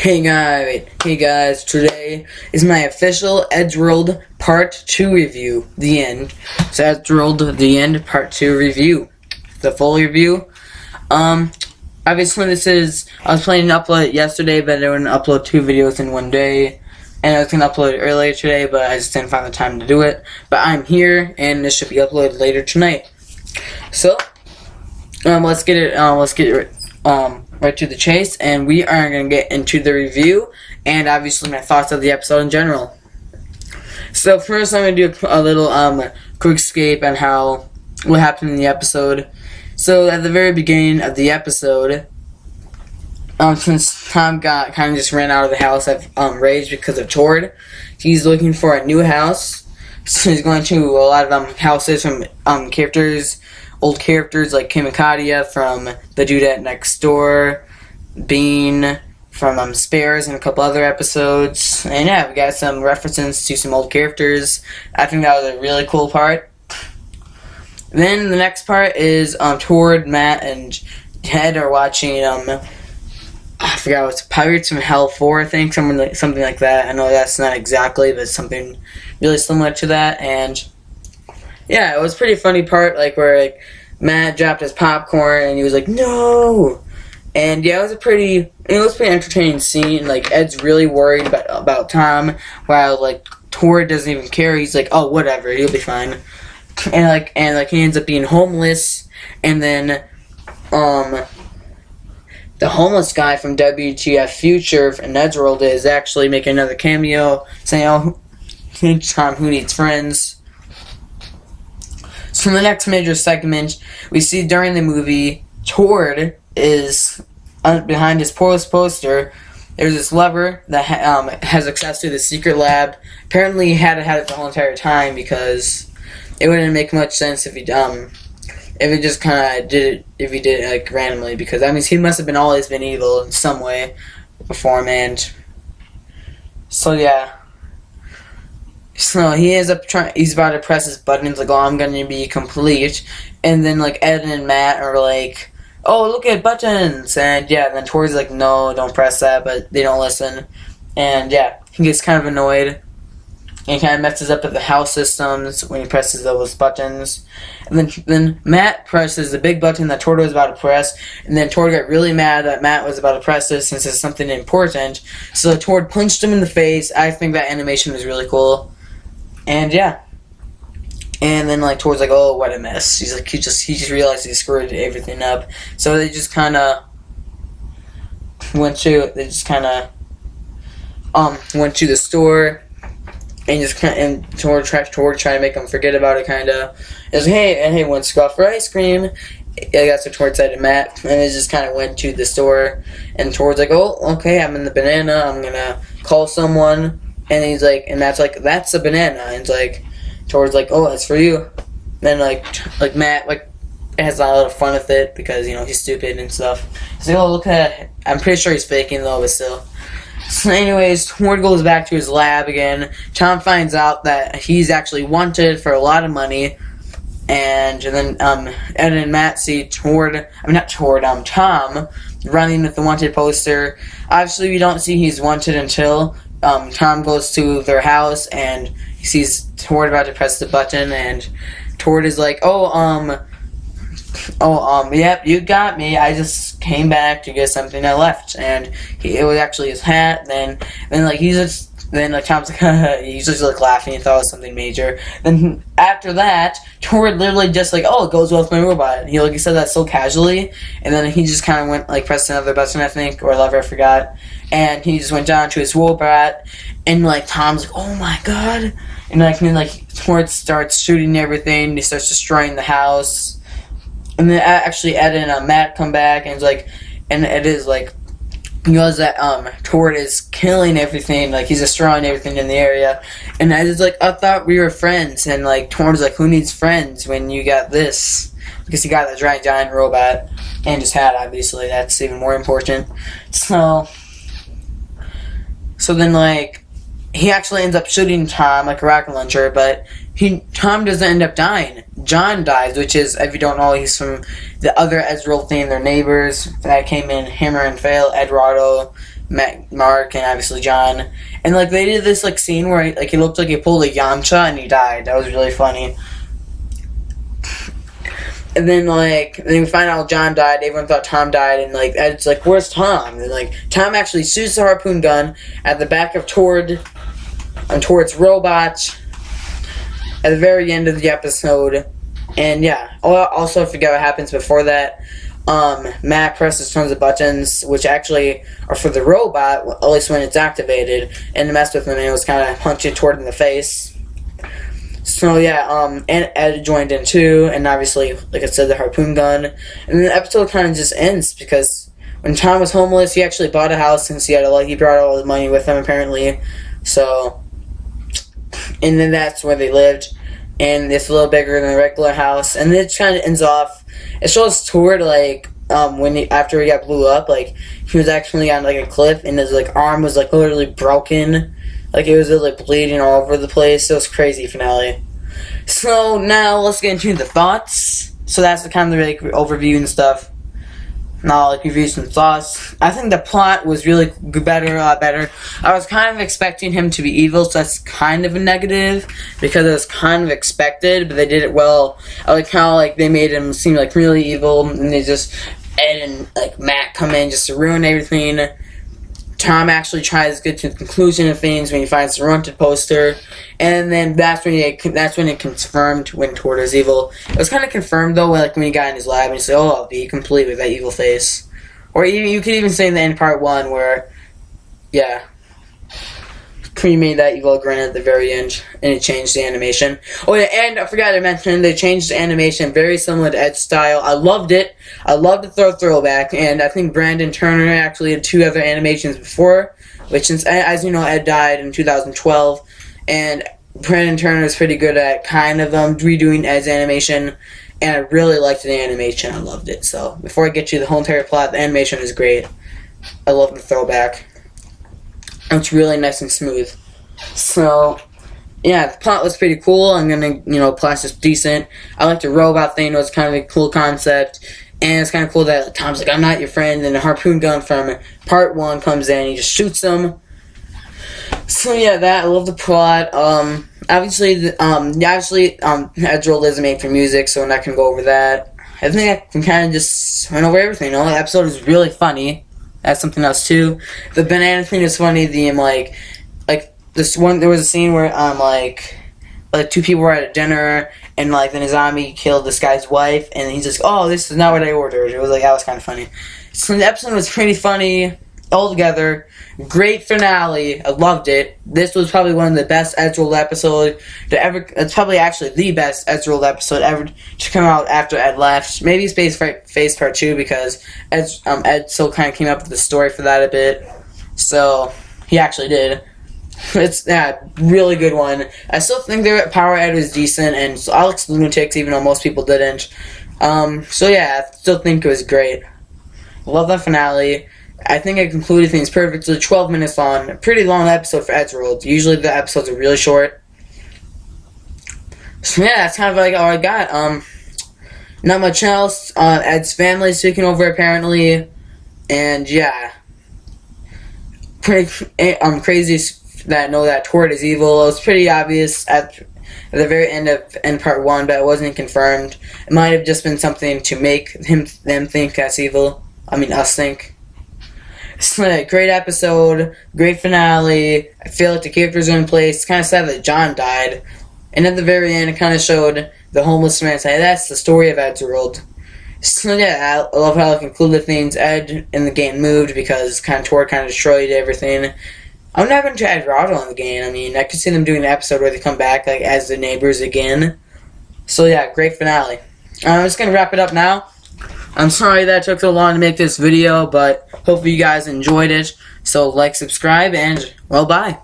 Hey guys, today is my official Eddsworld Part 2 review, the end. So Eddsworld, the end, Part 2 review. The full review. Obviously I was planning to upload it yesterday, but I wouldn't upload 2 videos in one day. And I was going to upload it earlier today, but I just didn't find the time to do it. But I'm here, and this should be uploaded later tonight. So, let's get it right to the chase, and we are going to get into the review and obviously my thoughts of the episode in general. So first I'm going to do a little quick escape on what happened in the episode. So at the very beginning of the episode, since Tom kind of just ran out of the house at Rage because of Tord, he's looking for a new house. So he's going to a lot of houses from old characters like Kim and Kadia from The Dudette Next Door, Bean from Spares, and a couple other episodes. And yeah, we got some references to some old characters. I think that was a really cool part. Then the next part is Tord, Matt, and Ted are watching I forgot what's Pirates from Hell 4, I think, something like that. I know that's not exactly, but something really similar to that. And yeah, it was a pretty funny part, where Matt dropped his popcorn and he was like, "No!" And yeah, it was a pretty entertaining scene. Ed's really worried about Tom, while Tord doesn't even care. He's like, "Oh, whatever, he'll be fine." And he ends up being homeless, and then the homeless guy from WTF Future in Eddsworld is actually making another cameo, saying, "Oh, Tom, who needs friends?" So in the next major segment, we see during the movie, Tord is behind his poster. There's this lever that has access to the secret lab. Apparently, he had it the whole entire time because it wouldn't make much sense if he just kind of did it randomly. Because that means he must have always been evil in some way beforehand. So yeah. So he ends up he's about to press his button. He's like, "Oh, I'm going to be complete." And then Ed and Matt are like, "Oh, look at buttons." And yeah, and then Tord's like, "No, don't press that," but they don't listen. And yeah, he gets kind of annoyed. And kind of messes up at the house systems when he presses those buttons. And then Matt presses the big button that Tord was about to press. And then Tord got really mad that Matt was about to press it since it's something important. So Tord punched him in the face. I think that animation was really cool. And yeah. And then Tord's like, "Oh, what a mess." He's like, he just realized he screwed everything up. So they just kind of went to the store. And Tord tried to make him forget about it, kind of. He was like, "Hey, one scoff for ice cream." Yeah, that's what Tord said to Matt. And they just kind of went to the store. And Tord's like, "Oh, okay, I'm in the banana. I'm going to call someone." And he's like, and Matt's like, "That's a banana." And Tord's like, "Oh, that's for you." And then, Matt, has a lot of fun with it because, he's stupid and stuff. He's like, "Oh, look at that." I'm pretty sure he's faking, though, but still. So anyways, Tord goes back to his lab again. Tom finds out that he's actually wanted for a lot of money. And then Ed and Matt see Tom running with the wanted poster. Obviously, we don't see he's wanted until Tom goes to their house and he sees Tord about to press the button. And Tord is like, "Yep, you got me. I just came back to get something I left." And it was actually his hat. Then Tom's like, he's just laughing and thought it was something major. Then after that, Tord literally just "Oh, it goes well with my robot." He said that so casually. And then he just kind of went, pressed another button, I think, or lever, I forgot. And he just went down to his robot. And Tom's like, "Oh my god." And then Tord starts shooting everything. He starts destroying the house. And then actually Ed and Matt come back and Ed is he knows that Tord is killing everything, he's destroying everything in the area. And Ed is like, "I thought we were friends." And Tord's like, "Who needs friends when you got this?" Because he got the giant robot and his hat, obviously. That's even more important. So then he actually ends up shooting Tom a rocket launcher, but Tom doesn't end up dying. John dies, which is, if you don't know, he's from the other Eddsworld theme. They're neighbors that came in, Hammer and Fail, Eduardo, Mark, and obviously John. And like they did this like scene where like he looked like he pulled a Yamcha and he died. That was really funny. And then we find out John died. Everyone thought Tom died, and like Ed's like, "Where's Tom?" And like Tom actually shoots the harpoon gun at the back of Tord's robot at the very end of the episode. And yeah, also I forget what happens before that. Matt presses tons of buttons, which actually are for the robot, at least when it's activated, and to mess with him, and it was kind of punching Tord in the face. So yeah, and Ed joined in too, and obviously, like I said, the harpoon gun. And then the episode kind of just ends because when Tom was homeless, he actually bought a house since he brought all his money with him apparently. So, and then that's where they lived, and it's a little bigger than the regular house. And then it kind of ends off. It shows Tord after he got blew up, like he was actually on like a cliff, and his like arm was like literally broken. Like, it was like bleeding all over the place. It was crazy finale. So, now, let's get into the thoughts. So, that's the kind of the like, overview and stuff. Now, like, review some thoughts. I think the plot was really better, a lot better. I was kind of expecting him to be evil, so that's kind of a negative. Because it was kind of expected, but they did it well. I like how, like, they made him seem, like, really evil. And they just, Ed and, like, Matt come in just to ruin everything. Tom actually tries to get to the conclusion of things when he finds the Wanted poster, and then that's when it confirmed when Tord is evil. It was kind of confirmed though, like when he got in his lab and he said, "Oh, I'll be complete with that evil face," or even, you could even say in the end part 1 where, yeah, he made that evil grin at the very end, and it changed the animation. Oh yeah, and I forgot to mention, they changed the animation very similar to Ed's style. I loved it. I loved the throwback, and I think Brandon Turner actually had 2 other animations before, which, since, as you know, Ed died in 2012, and Brandon Turner is pretty good at kind of redoing Ed's animation, and I really liked the animation. I loved it. So, before I get to the whole entire plot, the animation is great. I love the throwback. It's really nice and smooth. So, yeah, the plot was pretty cool. I'm gonna, plot's just decent. I like the robot thing. It was kind of a cool concept. And it's kind of cool that Tom's like, "I'm not your friend." And the harpoon gun from part 1 comes in. He just shoots them. So, yeah, I love the plot. Obviously, Eddsworld isn't made for music, so I'm not gonna go over that. I think I can kind of just run over everything. The episode is really funny. That's something else too. The banana thing is funny. This one, there was a scene where like 2 people were at a dinner, and like then a zombie killed this guy's wife, and he's just, "Oh, this is not what I ordered." It was like, that was kind of funny. So the episode was pretty funny altogether. Great finale. I loved it. This was probably one of the best Eddsworld episodes to ever. It's probably actually the best Eddsworld episode ever to come out after Ed left. Maybe Space Face Part 2 because Ed still kind of came up with the story for that a bit. So he actually did. It's really good one. I still think Power Ed was decent, and so Alex Lunatics, even though most people didn't. So yeah, I still think it was great. Love the finale. I think I concluded things perfectly. 12 minutes long. A pretty long episode for Eddsworld. Usually the episodes are really short. So yeah, that's kind of like all I got. Not much else. Ed's family's taking over apparently. And yeah. Pretty crazy that know that Tord is evil. It was pretty obvious at the very end of part 1, but it wasn't confirmed. It might have just been something to make them think that's evil. I mean, us think. It's a great episode, great finale. I feel like the characters are in place. It's kind of sad that John died. And at the very end, it kind of showed the homeless man saying, "That's the story of Eddsworld." So yeah, I love how I concluded things. Ed in the game moved because Tord kind of destroyed everything. I'm not going to add Rado in the game. I mean, I could see them doing an episode where they come back like as the neighbors again. So yeah, great finale. I'm just going to wrap it up now. I'm sorry that it took so long to make this video, but hopefully you guys enjoyed it. So like, subscribe, and well, bye.